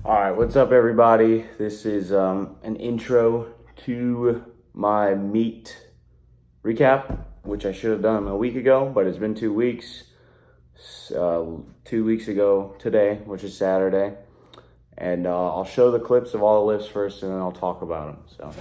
All right, what's up, everybody? This is an intro to my meet recap, which I should have done a week ago, but it's been 2 weeks. 2 weeks ago today, which is Saturday, and I'll show the clips of all the lifts first, and then I'll talk about them. So.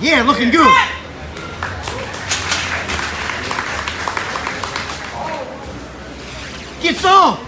Yeah, looking good. Get some.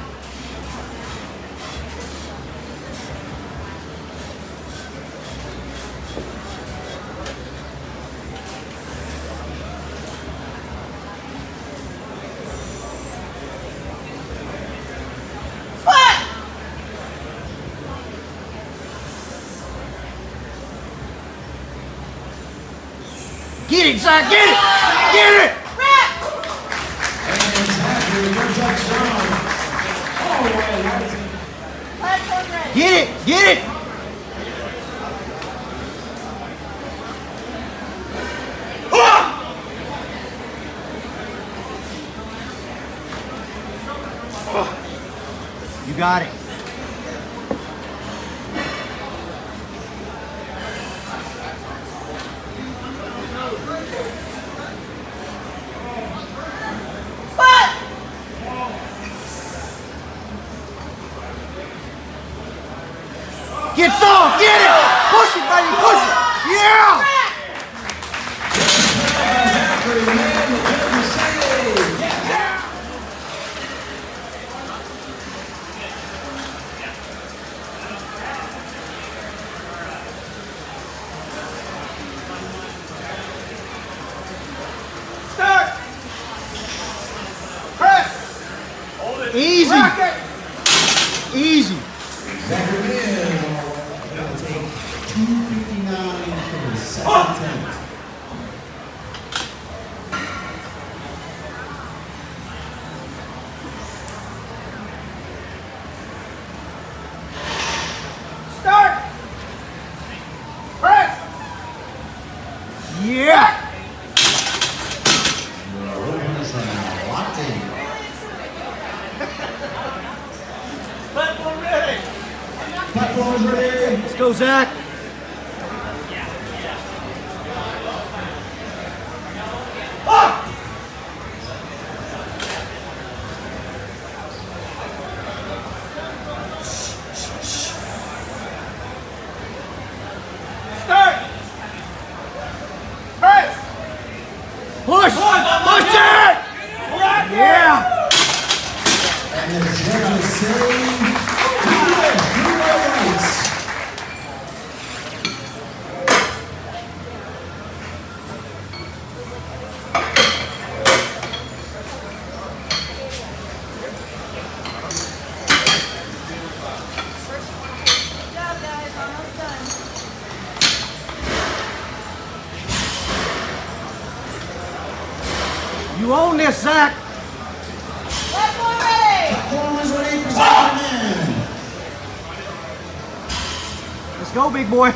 Get it, Zach, get it! Get it! Get it, get it! You got it. Get some! Get it! Push it, baby! Push it! Yeah! Start! Press! Hold it! Easy! Easy! Gonna take 259 for the second attempt. Start! Press! Yeah! Your openers are now locked in. Platform ready! Platform is ready. Let's go, Zach! Start! Press! Push! Push it! Yeah! And the judges say, good rights. Good job, guys. Almost done. You own this, Zach! Platform ready. Platform is ready for second man. Let's go, big boy!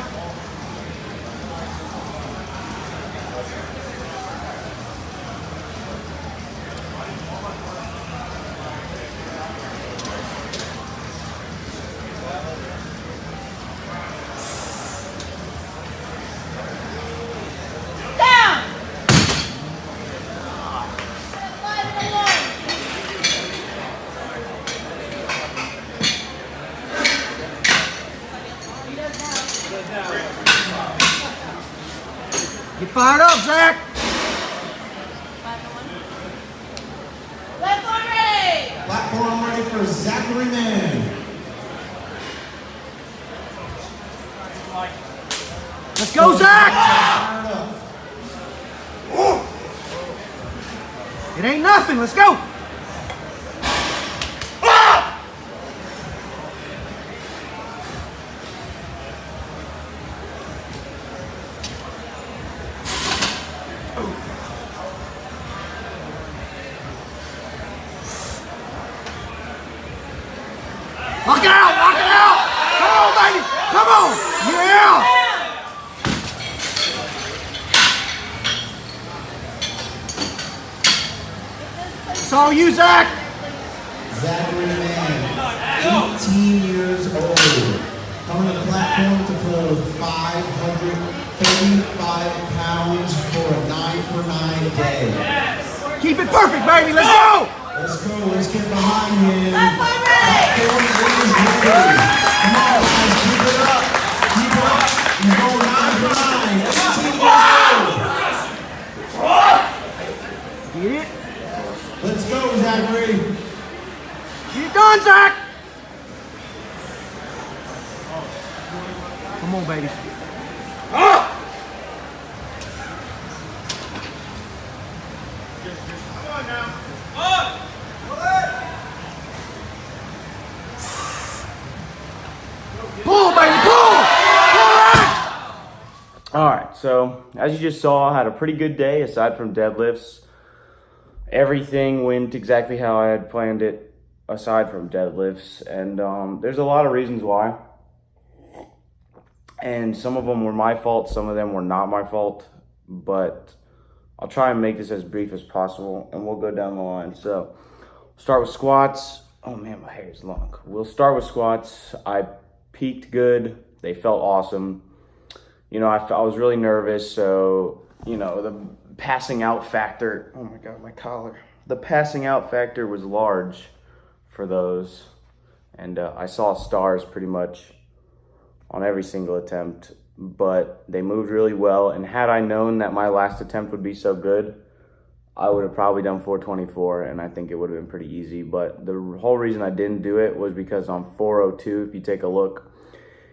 Down. 5 and 1. He does now. Get fired up, Zach! 5 and 1. Platform ready. Platform ready for Zachary Man. Let's go, Zach! Fired up. It ain't nothing, let's go! Lock it out, lock it out. Come on, baby. Come on. Yeah. It's all you, Zach. Zachary Mann, 18 years old. Coming to the platform to throw 535 pounds for a 9-for-9 day. Keep it perfect, baby. Let's go. Let's go, let's get behind him. Platform ready. Platform is ready. Come on, guys, keep it up. Keep it up. You go 9-for-9. 18 years old. Get it. Let's go, Zachary. Get it done, Zach. Come on, baby. Pull, baby, pull! Pull it! All right, so as you just saw, I had a pretty good day aside from deadlifts. Everything went exactly how I had planned it aside from deadlifts, and there's a lot of reasons why. And some of them were my fault, some of them were not my fault, but I'll try and make this as brief as possible, and we'll go down the line. So, start with squats. Oh man, my hair is long. We'll start with squats. I peaked good. They felt awesome. You know, I was really nervous, so, you know, the passing out factor, oh my God, my collar. The passing out factor was large for those, and I saw stars pretty much on every single attempt, but they moved really well. And had I known that my last attempt would be so good, I would have probably done 424, and I think it would have been pretty easy. But the whole reason I didn't do it was because on 402, if you take a look,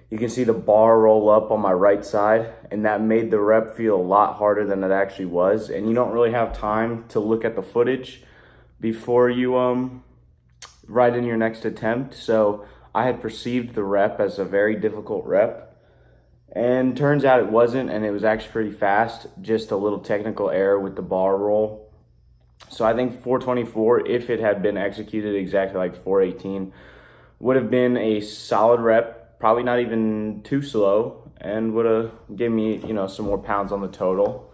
you can see the bar roll up on my right side, and that made the rep feel a lot harder than it actually was. And you don't really have time to look at the footage before you write in your next attempt. So I had perceived the rep as a very difficult rep, and turns out it wasn't, and it was actually pretty fast, just a little technical error with the bar roll. So I think 424, if it had been executed exactly like 418, would have been a solid rep, probably not even too slow, and would have given me, you know, some more pounds on the total.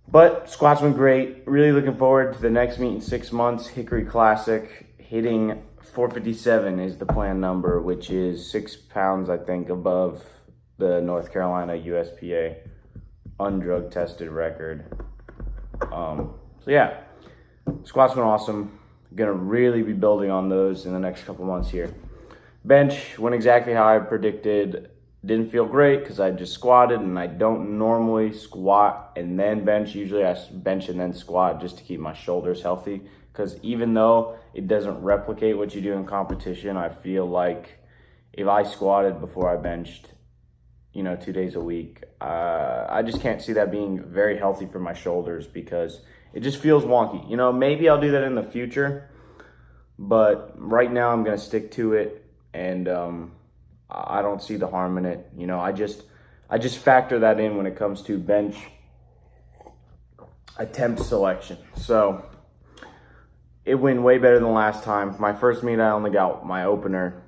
But squats went great. Really looking forward to the next meet in 6 months, Hickory Classic. Hitting 457 is the planned number, which is 6 pounds, I think, above the North Carolina USPA undrug tested record. So yeah, squats went awesome. Gonna really be building on those in the next couple months here. Bench went exactly how I predicted. Didn't feel great because I just squatted, and I don't normally squat and then bench. Usually I bench and then squat just to keep my shoulders healthy. Because even though it doesn't replicate what you do in competition, I feel like if I squatted before I benched, you know, 2 days a week, I just can't see that being very healthy for my shoulders because it just feels wonky. You know, maybe I'll do that in the future, but right now I'm going to stick to it, and I don't see the harm in it. You know, I just factor that in when it comes to bench attempt selection. So it went way better than last time. My first meet, I only got my opener,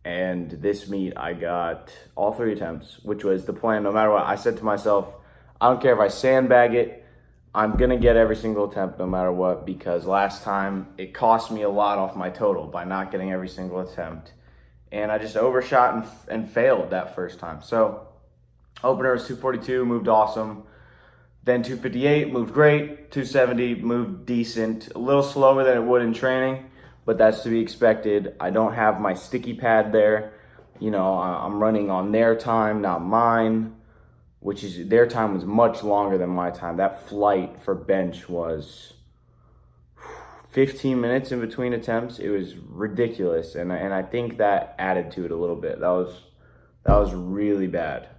and this meet, I got all 3 attempts, which was the plan. No matter what, I said to myself, I don't care if I sandbag it, I'm going to get every single attempt no matter what, because last time it cost me a lot off my total by not getting every single attempt. And I just overshot and failed that first time. So opener was 242, moved awesome. Then 258, moved great. 270, moved decent. A little slower than it would in training, but that's to be expected. I don't have my sticky pad there. You know, I'm running on their time, not mine, which is, their time was much longer than my time. That flight for bench was 15 minutes in between attempts. It was ridiculous, and I think that added to it a little bit. That was really bad.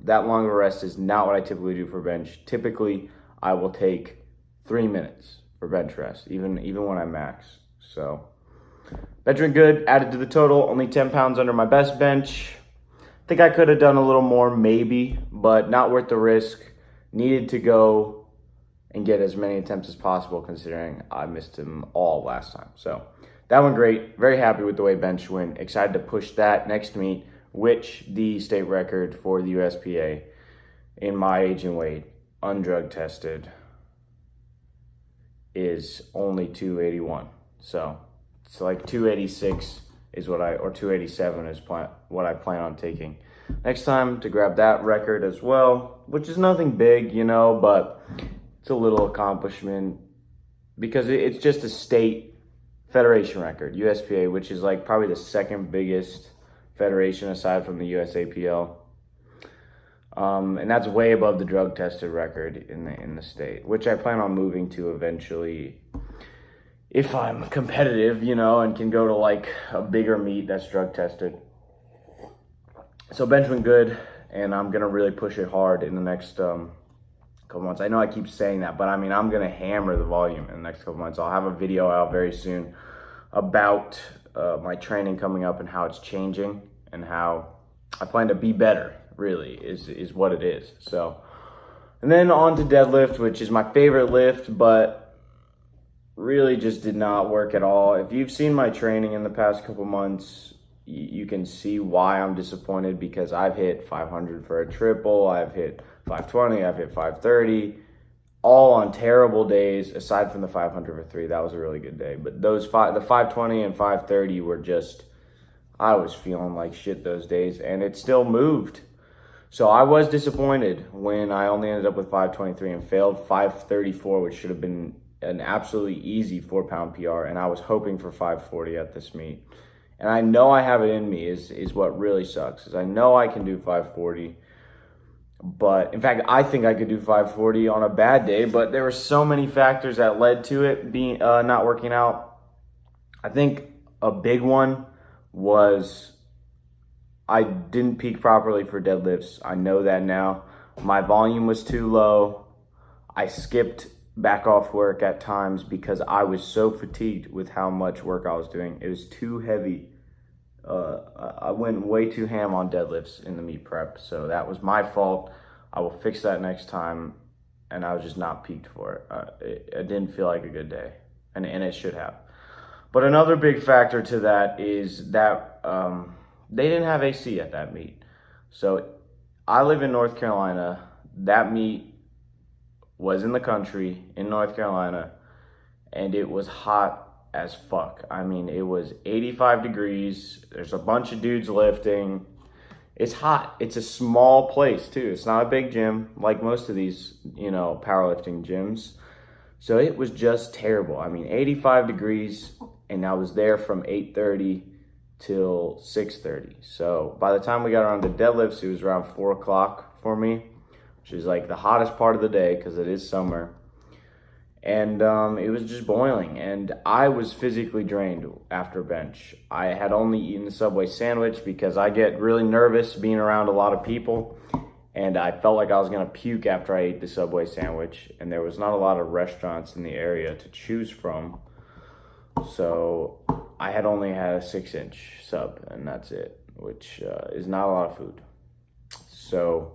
That long of a rest is not what I typically do for bench. Typically, I will take 3 minutes for bench rest, even when I max. So, bench went good, added to the total, only 10 pounds under my best bench. I think I could have done a little more, maybe, but not worth the risk. Needed to go and get as many attempts as possible, considering I missed them all last time. So, that went great. Very happy with the way bench went. Excited to push that next meet, which the state record for the USPA in my age and weight, undrug tested, is only 281. So it's like 286 is what or 287 is what I plan on taking next time to grab that record as well, which is nothing big, you know, but it's a little accomplishment because it's just a state federation record, USPA, which is like probably the second biggest federation aside from the USAPL. And that's way above the drug tested record in the state, which I plan on moving to eventually if I'm competitive, you know, and can go to like a bigger meet that's drug tested. So bench went good, and I'm gonna really push it hard in the next couple months. I know I keep saying that, but I mean, I'm gonna hammer the volume in the next couple months. I'll have a video out very soon about my training coming up and how it's changing and how I plan to be better, really, is what it is. So, and then on to deadlift, which is my favorite lift, but really just did not work at all. If you've seen my training in the past couple months, you can see why I'm disappointed, because I've hit 500 for a triple, I've hit 520, I've hit 530, all on terrible days, aside from the 500 for 3. That was a really good day. But the 520 and 530 were just, I was feeling like shit those days, and it still moved. So I was disappointed when I only ended up with 523 and failed 534, which should have been an absolutely easy 4-pound PR, and I was hoping for 540 at this meet. And I know I have it in me is what really sucks, is I know I can do 540. But in fact, I think I could do 540 on a bad day, but there were so many factors that led to it being not working out. I think a big one was I didn't peak properly for deadlifts. I know that now. My volume was too low. I skipped back off work at times because I was so fatigued with how much work I was doing. It was too heavy. I went way too ham on deadlifts in the meet prep, so that was my fault. I will fix that next time, and I was just not peaked for it. It didn't feel like a good day, and it should have. But another big factor to that is that they didn't have AC at that meet. So I live in North Carolina. That meet was in the country in North Carolina, and it was hot as fuck. I mean, it was 85 degrees. There's a bunch of dudes lifting. It's hot. It's a small place too. It's not a big gym like most of these, you know, powerlifting gyms. So it was just terrible. I mean, 85 degrees, and I was there from 8:30 till 6:30. So by the time we got around to deadlifts, it was around 4 o'clock for me, which is like the hottest part of the day because it is summer. And it was just boiling, and I was physically drained after bench. I had only eaten the Subway sandwich because I get really nervous being around a lot of people, and I felt like I was gonna puke after I ate the Subway sandwich, and there was not a lot of restaurants in the area to choose from. So I had only had a 6-inch sub, and that's it, which is not a lot of food. So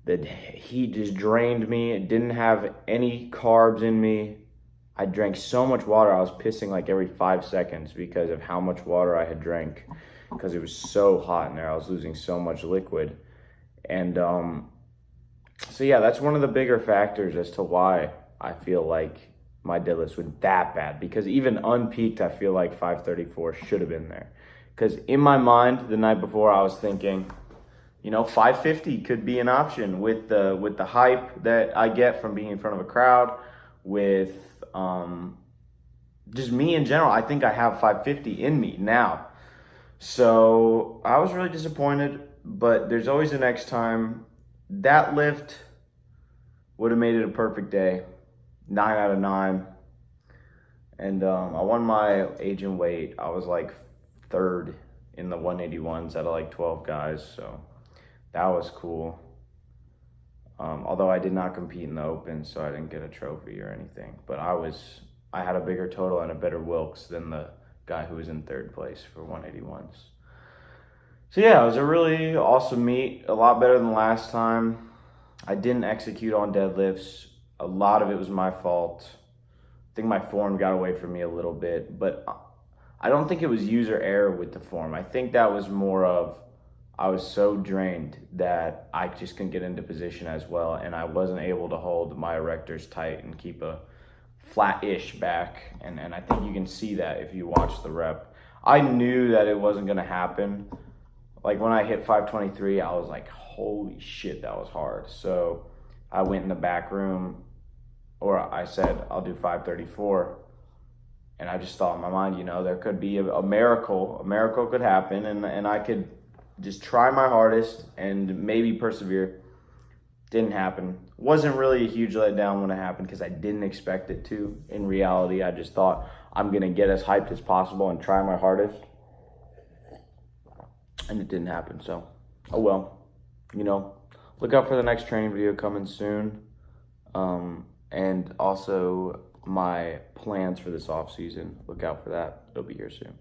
the heat just drained me. It didn't have any carbs in me. I drank so much water. I was pissing like every 5 seconds because of how much water I had drank, because it was so hot in there. I was losing so much liquid. And so yeah, that's one of the bigger factors as to why I feel like my deadlifts were that bad, because even unpeaked, I feel like 534 should have been there. Because in my mind, the night before, I was thinking, you know, 550 could be an option with the hype that I get from being in front of a crowd, with just me in general. I think I have 550 in me now. So I was really disappointed, but there's always the next time. That lift would have made it a perfect day, 9 out of 9. And I won my age and weight. I was like 3rd in the 181s out of like 12 guys, so that was cool. Although I did not compete in the open, so I didn't get a trophy or anything. But I had a bigger total and a better Wilks than the guy who was in 3rd place for 181s. So yeah, it was a really awesome meet. A lot better than last time. I didn't execute on deadlifts. A lot of it was my fault. think my form got away from me a little bit, but I don't think it was user error with the form. I think that was more of I was so drained that I just couldn't get into position as well, and I wasn't able to hold my erectors tight and keep a flat-ish back, and I think you can see that if you watch the rep. I knew that it wasn't going to happen. Like when I hit 523, I was like, holy shit, that was hard. So I went in the back room, or I said, I'll do 534. And I just thought in my mind, you know, there could be a miracle. A miracle could happen, and I could just try my hardest and maybe persevere. Didn't happen. Wasn't really a huge letdown when it happened because I didn't expect it to. In reality, I just thought I'm going to get as hyped as possible and try my hardest. And it didn't happen, so oh well. You know, look out for the next training video coming soon. And also my plans for this off season. Look out for that. It'll be here soon.